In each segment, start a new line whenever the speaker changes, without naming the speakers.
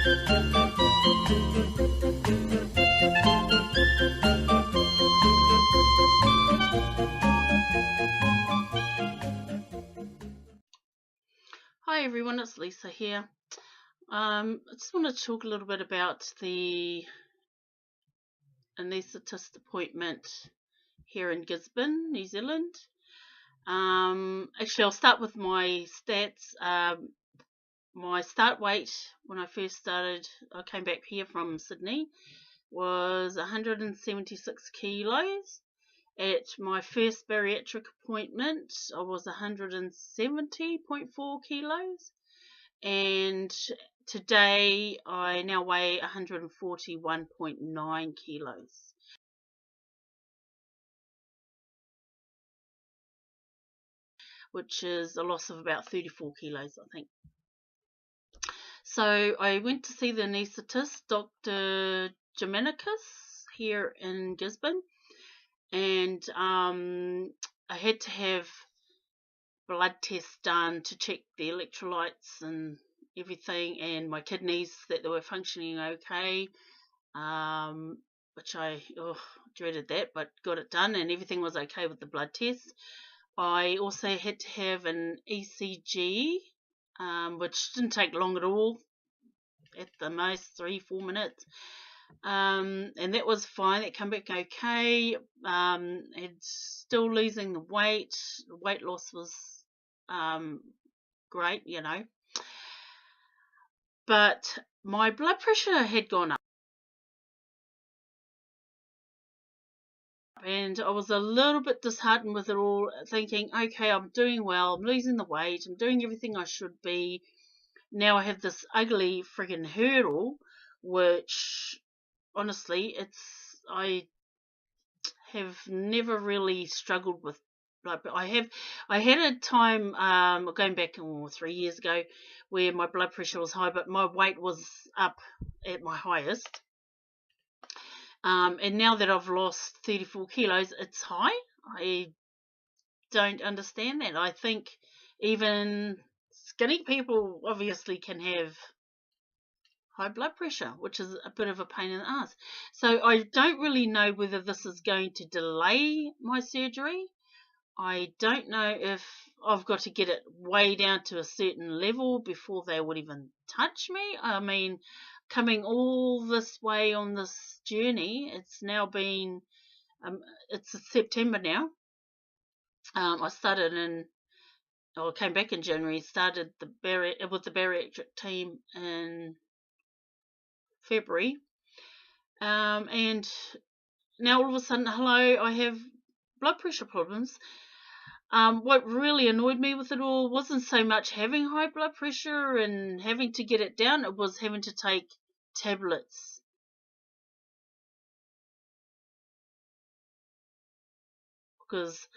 Hi everyone, it's Lisa here. I just want to talk a little bit about the anaesthetist appointment here in Gisborne, New Zealand. Actually, I'll start with my stats. My start weight when I first started, I came back here from Sydney, was 176 kilos. At my first bariatric appointment, I was 170.4 kilos. And today I now weigh 141.9 kilos. Which is a loss of about 34 kilos, I think. So I went to see the anaesthetist, Dr. Germanicus, here in Gisborne, and I had to have blood tests done to check the electrolytes and everything, and my kidneys, that they were functioning okay, which I dreaded that, but got it done and everything was okay with the blood test. I also had to have an ECG, which didn't take long at all, at the most 3-4 minutes, and that was fine. It came back okay. It's still losing the weight. The weight loss was great, you know, but my blood pressure had gone up, and I was a little bit disheartened with it all, thinking, okay, I'm doing well, I'm losing the weight, I'm doing everything I should be. Now I have this ugly friggin' hurdle, which honestly, I have never really struggled with blood. I had a time going back 3 years ago where my blood pressure was high, but my weight was up at my highest. And now that I've lost 34 kilos, it's high. I don't understand that. I think even skinny people obviously can have high blood pressure, which is a bit of a pain in the ass. So I don't really know whether this is going to delay my surgery. I don't know if I've got to get it way down to a certain level before they would even touch me. I mean, coming all this way on this journey, it's now been, it's September now. I came back in January, started with the bariatric team in February, and now all of a sudden, hello, I have blood pressure problems. What really annoyed me with it all wasn't so much having high blood pressure and having to get it down, it was having to take tablets. Because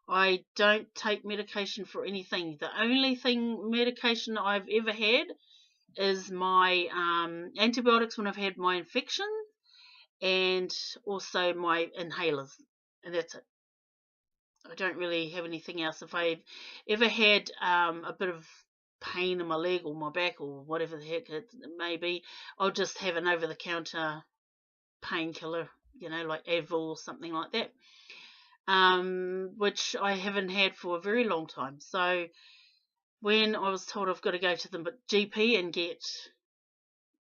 I don't take medication for anything. The only medication I've ever had is my antibiotics when I've had my infection, and also my inhalers, and that's it. I don't really have anything else. If I've ever had a bit of pain in my leg or my back or whatever the heck it may be, I'll just have an over-the-counter painkiller, you know, like Advil or something like that, which I haven't had for a very long time. So when I was told I've got to go to the GP and get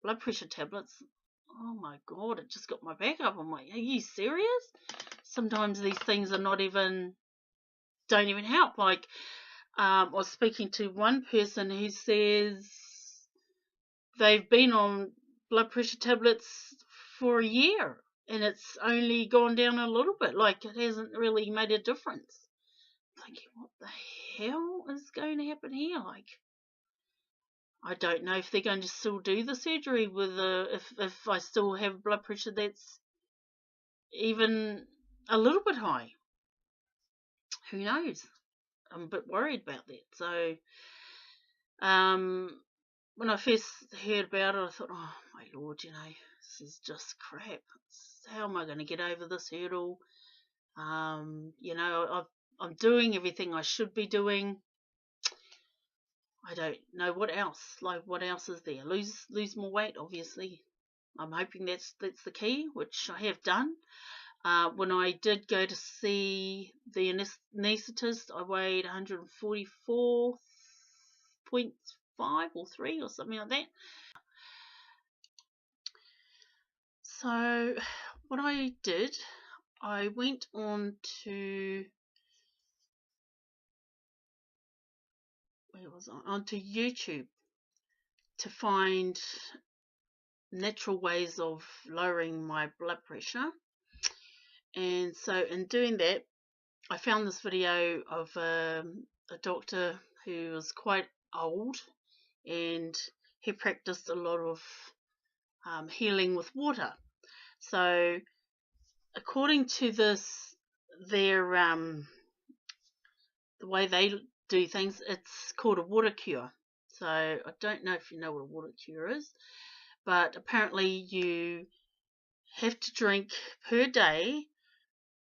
blood pressure tablets, oh my God, it just got my back up. I'm like, are you serious? Sometimes these things don't even help. Like, I was speaking to one person who says they've been on blood pressure tablets for a year and it's only gone down a little bit. Like, it hasn't really made a difference. I'm thinking, what the hell is going to happen here? Like, I don't know if they're going to still do the surgery with if I still have blood pressure that's even a little bit high. Who knows? I'm a bit worried about that. So, when I first heard about it, I thought, oh my Lord, you know, this is just crap. How am I going to get over this hurdle? You know, I'm doing everything I should be doing. I don't know what else. Like, what else is there? Lose more weight, obviously. I'm hoping that's the key, which I have done. When I did go to see the anaesthetist, I weighed 144.5 or 3 or something like that. So what I did, I went on to onto YouTube to find natural ways of lowering my blood pressure. And so in doing that, I found this video of a doctor who was quite old, and he practiced a lot of healing with water. So according to this, their the way they do things, it's called a water cure. So I don't know if you know what a water cure is, but apparently you have to drink per day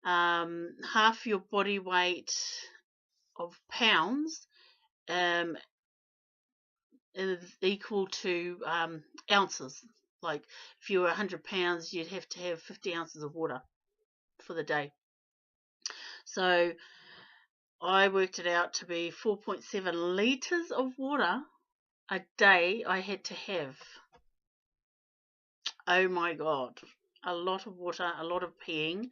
half your body weight of pounds is equal to ounces. Like if you were 100 pounds, you'd have to have 50 ounces of water for the day. So I worked it out to be 4.7 litres of water a day I had to have. Oh my God. A lot of water, a lot of peeing.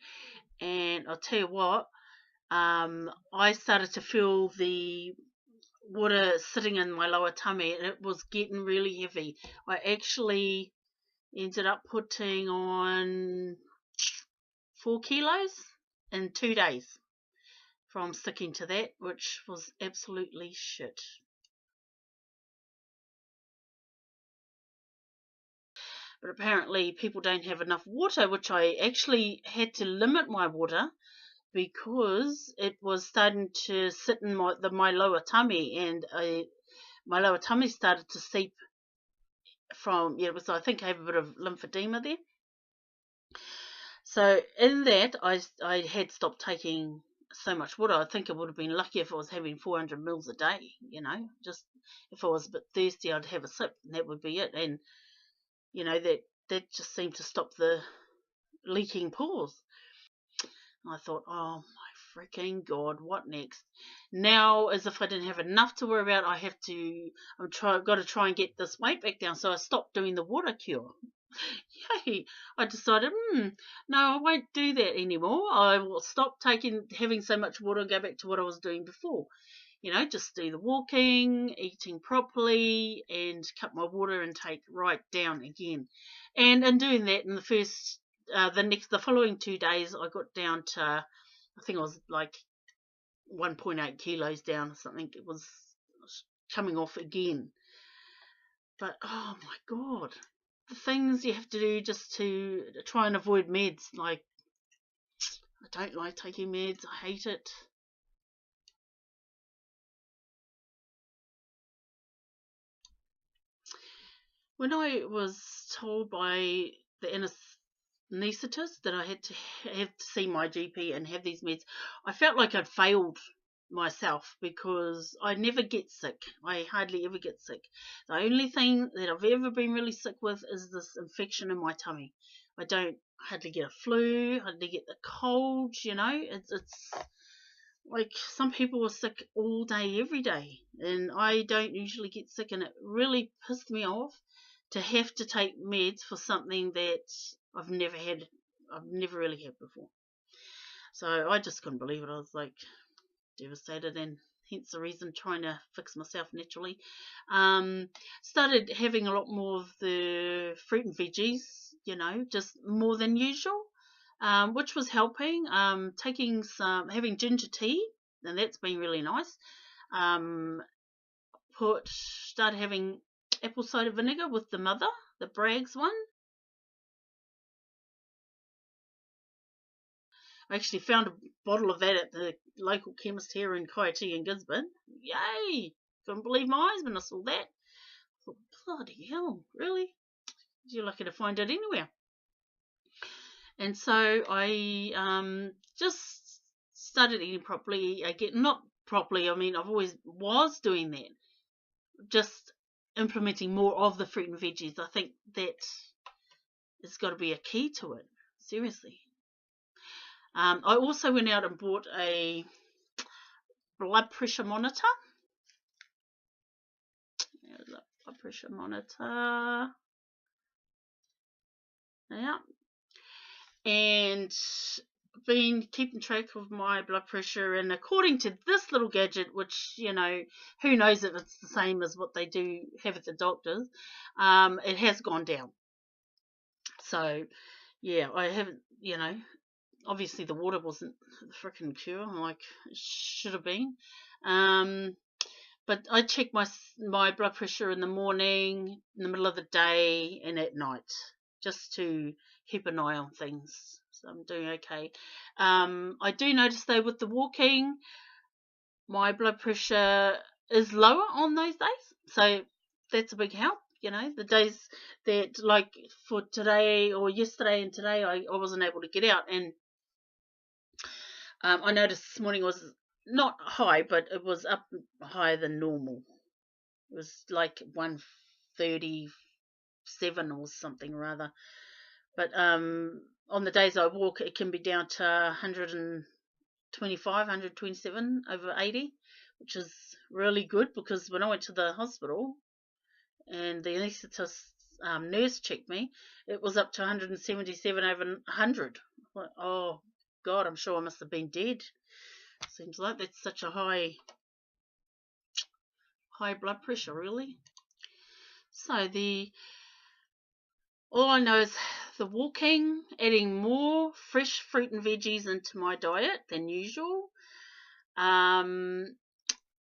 And I'll tell you what, I started to feel the water sitting in my lower tummy, and it was getting really heavy. I actually ended up putting on 4 kilos in 2 days from sticking to that, which was absolutely shit. But apparently people don't have enough water, which I actually had to limit my water because it was starting to sit in my lower tummy, and my lower tummy started to seep from, it was, I think I have a bit of lymphedema there. So in that, I had stopped taking so much water. I think I would have been lucky if I was having 400 mils a day, just if I was a bit thirsty, I'd have a sip, and that would be it. And, that just seemed to stop the leaking pores. I thought, oh my freaking God, what next? Now, as if I didn't have enough to worry about, I've got to try and get this weight back down. So I stopped doing the water cure. Yay! I decided, no, I won't do that anymore. I will stop having so much water and go back to what I was doing before. Just do the walking, eating properly, and cut my water intake right down again. And in doing that, in the following 2 days, I got down to, I think I was like 1.8 kilos down or something. It was coming off again. But oh my God, the things you have to do just to try and avoid meds. Like, I don't like taking meds. I hate it. When I was told by the anaesthetist that I had to see my GP and have these meds, I felt like I'd failed myself because I never get sick. I hardly ever get sick. The only thing that I've ever been really sick with is this infection in my tummy. I don't hardly get a flu, hardly get the cold, It's like some people are sick all day, every day, and I don't usually get sick, and it really pissed me off to have to take meds for something that I've never really had before. So I just couldn't believe it. I was like devastated, and hence the reason trying to fix myself naturally. Started having a lot more of the fruit and veggies, just more than usual, which was helping. Having ginger tea, and that's been really nice. Started having apple cider vinegar with the mother, the Bragg's one. I actually found a bottle of that at the local chemist here in Kaiti in Gisborne. Yay! Couldn't believe my eyes when I saw that. I thought, bloody hell, really? You're lucky to find it anywhere. And so I just started eating properly again. Not properly, I mean, I've always was doing that. just implementing more of the fruit and veggies. I think that has got to be a key to it. Seriously. I also went out and bought a blood pressure monitor. There's a blood pressure monitor. Yeah. And been keeping track of my blood pressure, and according to this little gadget, which, you know, who knows if it's the same as what they do have at the doctors, it has gone down. So, yeah, I haven't, you know, obviously the water wasn't the freaking cure like it should have been. But I check my blood pressure in the morning, in the middle of the day, and at night, just to keep an eye on things. So I'm doing okay. I do notice though with the walking, my blood pressure is lower on those days. So that's a big help. You know, the days that, like for today or yesterday and today, I wasn't able to get out, and I noticed this morning was not high, but it was up higher than normal. It was like 137 or something or other. But on the days I walk, it can be down to 125, 127 over 80, which is really good, because when I went to the hospital and the anaesthetist nurse checked me, it was up to 177 over 100. Like, oh God, I'm sure I must have been dead. Seems like that's such a high blood pressure, really. So all I know is the walking, adding more fresh fruit and veggies into my diet than usual. And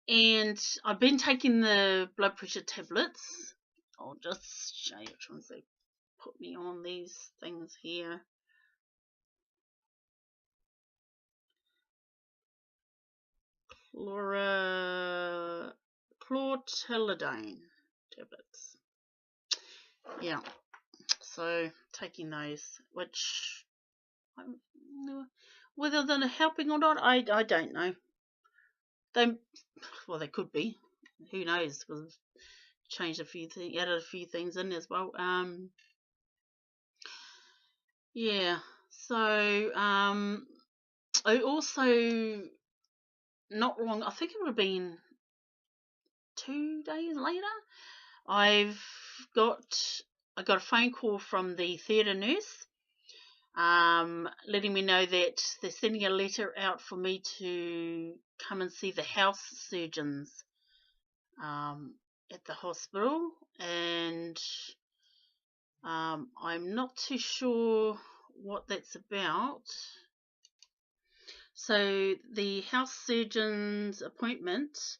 I've been taking the blood pressure tablets. I'll just show you which ones they put me on, these things here. Chlortalidone tablets. Yeah. So taking those, which whether they're helping or not, I don't know. They could be. Who knows? Because changed a few things, added a few things in as well. Yeah. So I also, not long, I think it would have been 2 days later, I got a phone call from the theatre nurse, letting me know that they're sending a letter out for me to come and see the house surgeons at the hospital, and I'm not too sure what that's about. So the house surgeon's appointment,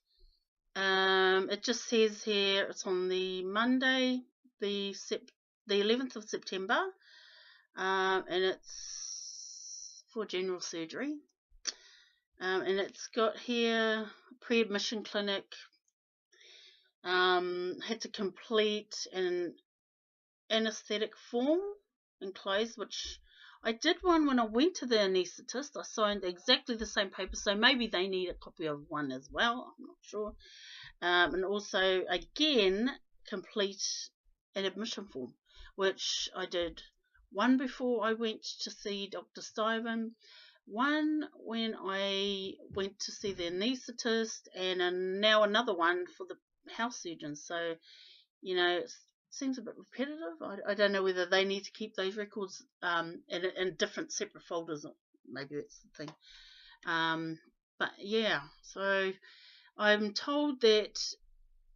it just says here it's on the Monday, the 11th of September, and it's for general surgery. And it's got here pre-admission clinic. Had to complete an anaesthetic form enclosed, which I did one when I went to the anaesthetist. I signed exactly the same paper, so maybe they need a copy of one as well. I'm not sure. And also, again, complete an admission form, which I did one before I went to see Dr. Stiven, one when I went to see the anaesthetist, and now another one for the house surgeon. So, you know, it seems a bit repetitive. I don't know whether they need to keep those records in different separate folders. Maybe that's the thing. But yeah, so I'm told that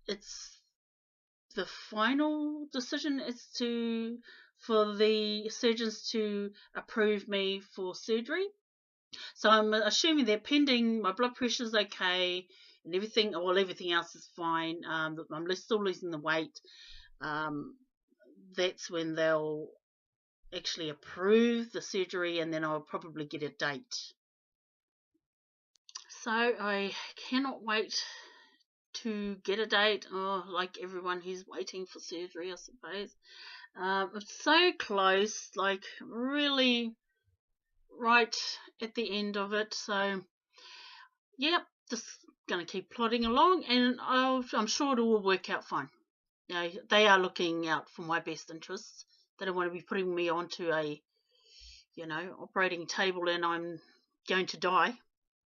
it's the final decision is for the surgeons to approve me for surgery. So I'm assuming that pending my blood pressure's okay and everything else is fine. I'm still losing the weight. That's when they'll actually approve the surgery, and then I'll probably get a date. So I cannot wait to get a date. Oh, like everyone who's waiting for surgery, I suppose. It's so close, like really right at the end of it. So, yep, just going to keep plodding along, and I'm sure it will all work out fine. You know, they are looking out for my best interests. They don't want to be putting me onto a, operating table and I'm going to die.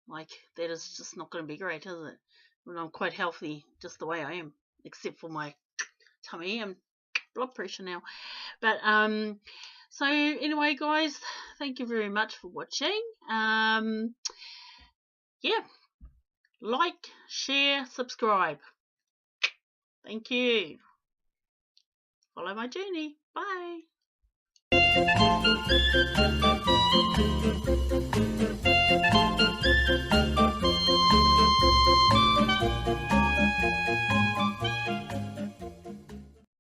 Like, that is just not going to be great, is it? When I'm quite healthy just the way I am, except for my tummy and blood pressure now. But so anyway, guys, thank you very much for watching. Like, share, subscribe. Thank you. Follow my journey. Bye.